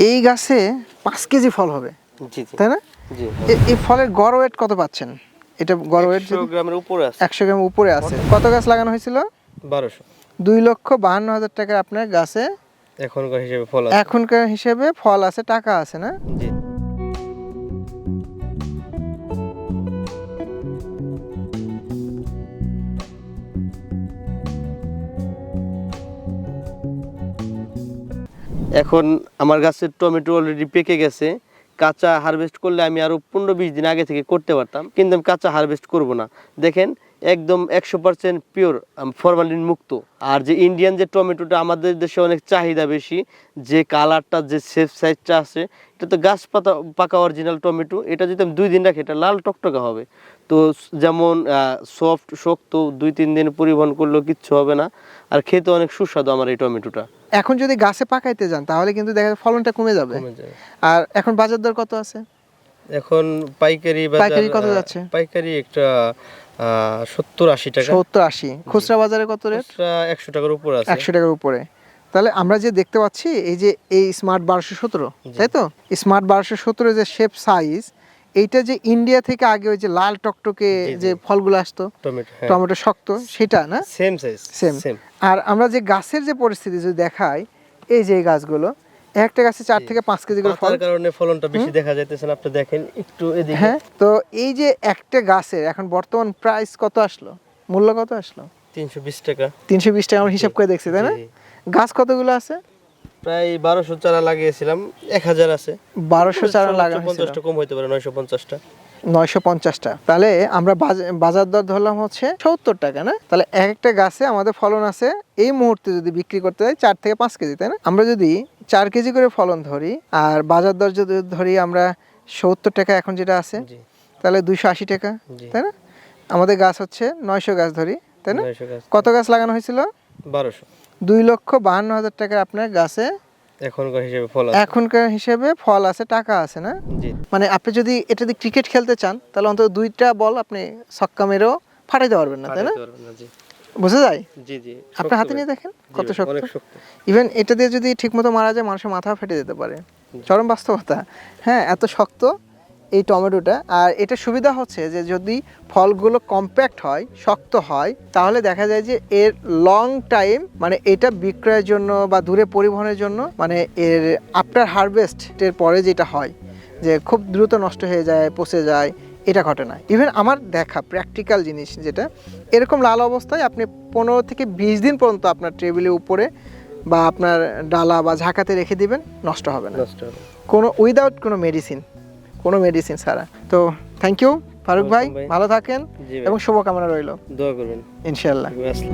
এই গাছে 5 কেজি ফল হবে, জি জি তাই না? জি এই ফলের গড় ওয়েট কত পাচ্ছেন? এটা গড় ওয়েট 100 গ্রামের উপরে আছে। 100 গ্রাম উপরে আছে। কত গাছ লাগানো হয়েছিল? 1200। 2,52,000 টাকার আপনার গাছে এখনকার হিসেবে ফল আছে। এখনকার হিসেবে ফল আছে, টাকা আছে না? জি। এখন আমার গাছের টমেটো অলরেডি পেকে গেছে। কাঁচা হারভেস্ট করলে আমি আরো 15-20 দিন আগে থেকে করতে পারতাম, কিন্তু আমি কাঁচা হারভেস্ট করব না। দেখেন একদম 100% পিওর, ফরমালিন মুক্ত। আর যে ইন্ডিয়ান যে টমেটোটা আমাদের দেশে অনেক চাহিদা বেশি, যে কালারটা যে শেপ সাইজটা আছে, এটা তো গাছ পাকা অরিজিনাল টমেটো। এটা যদি আমি 2 দিন রাখি এটা লাল টকটকা হবে। তো যেমন সফট শক্ত, 2-3 দিন পরিবহন করলেও কিচ্ছু হবে না। আর খেতে অনেক সুস্বাদু আমার এই টমেটোটা। এখন যদি গাছে পাকাইতে যান তাহলে কিন্তু দেখা যায় ফলনটা কমে যাবে। কমে যায়। আর এখন বাজার দর কত আছে? এখন পাইকারি বাজার, পাইকারি কত যাচ্ছে? পাইকারি একটা 70-80 টাকা। 70-80। খুচরা বাজারে কত রেট? খুচরা 100 টাকার উপর আছে। 100 টাকার উপরে। তাহলে আমরা যে দেখতে পাচ্ছি এই যে এই স্মার্ট 1217, তাই তো? স্মার্ট 1217 যে শেপ সাইজ, এইটা যে ইন্ডিয়া থেকে আগে ওই যে লাল টকটকে জি, জি। যে ফলগুলো আসতো, টমেটো, হ্যাঁ। টমেটো শক্ত, সেটা না? Same size, same. আর আমরা যে গাছের যে পরিস্থিতি যদি দেখাই, এই যে এই গাছগুলো, একটা গাছে 4 থেকে 5 কেজি করে ফল। পাতার কারণে ফলনটা বেশি দেখা যাইতেছে না। আপনি দেখেন একটু এদিকে। হ্যাঁ, তো এই যে একটা গাছের এখন বর্তমান প্রাইস কত আসলো, মূল্য কত আসলো? 320 টাকা। 320 টাকা আমরা হিসাব করে দেখছি, তাই না? জি। গাছ কতগুলো আছে? প্রায় 1200 চারা লাগিয়েছিলাম, 1000 আছে। 1200 চারা লাগানো হয়েছিল। 50টা কম হইতে পারে, 950টা। 950টা। তাহলে আমরা বাজার দর ধরলাম হচ্ছে 70 টাকা, না? তাহলে এক একটা গাছে আমাদের ফলন আছে এই মুহূর্তে যদি বিক্রি করতে হয় 4 থেকে 5 কেজি, তাই না? আমরা যদি 4 কেজি করে ফলন ধরি আর বাজার দর যদি ধরি আমরা 70 টাকা এখন যেটা আছে, জি তাহলে 280 টাকা, জি। তাই না? আমাদের গাছ হচ্ছে 900 গাছ ধরি, তাই না? 900 গাছ। কত গাছ লাগানো হয়েছিল? 1200। 2,52,000 টাকার আপনার গাছে এখনকার হিসেবে ফল আছে। এখনকার হিসেবে ফল আছে, টাকা আছে, না? জি। মানে আপনি যদি এটা দিয়ে ক্রিকেট খেলতে চান তাহলে অন্তত 2টা বল আপনি ছক্কা মেরেও ফাটাইতে পারবেন না, তাই না? পাঠাতে পারবেন না, জি। বোঝা যায়? জি জি। আপনি হাতে শক্ত নিয়ে ভাই। দেখেন জি কত ভাই, শক্ত। অনেক শক্ত। ইভেন এটা দিয়ে যদি ঠিকমতো মারা যায় মানুষের মাথাও ফেটে যেতে পারে। চরম বাস্তবতা। হ্যাঁ, এত শক্ত এই টমেটোটা। আর এটা সুবিধা হচ্ছে যে যদি ফলগুলো কম্প্যাক্ট হয়, শক্ত হয়, তাহলে দেখা যায় যে এর লং টাইম, মানে এটা বিক্রয়ের জন্য বা দূরে পরিবহনের জন্য, মানে এর আফটার হারভেস্টের পরে যেটা হয় যে খুব দ্রুত নষ্ট হয়ে যায়, পচে যায়, এটা ঘটে না। ইভেন আমার দেখা প্র্যাকটিক্যাল জিনিস যেটা, এরকম লাল অবস্থায় আপনি 15 থেকে 20 দিন পর্যন্ত আপনার টেবিলের উপরে বা আপনার ডালা বা ঝাঁকাতে রেখে দিবেন, নষ্ট হবে না। নষ্ট হবে। কোনো উইদাউট কোনো মেডিসিন ছাড়া। তো থ্যাংক ইউ ফারুক ভাই, Welcome ভাই। ভালো থাকেন জি ভাই। এবং শুভকামনা রইল দোয়া করবেন ইনশাআল্লাহ। আসলে।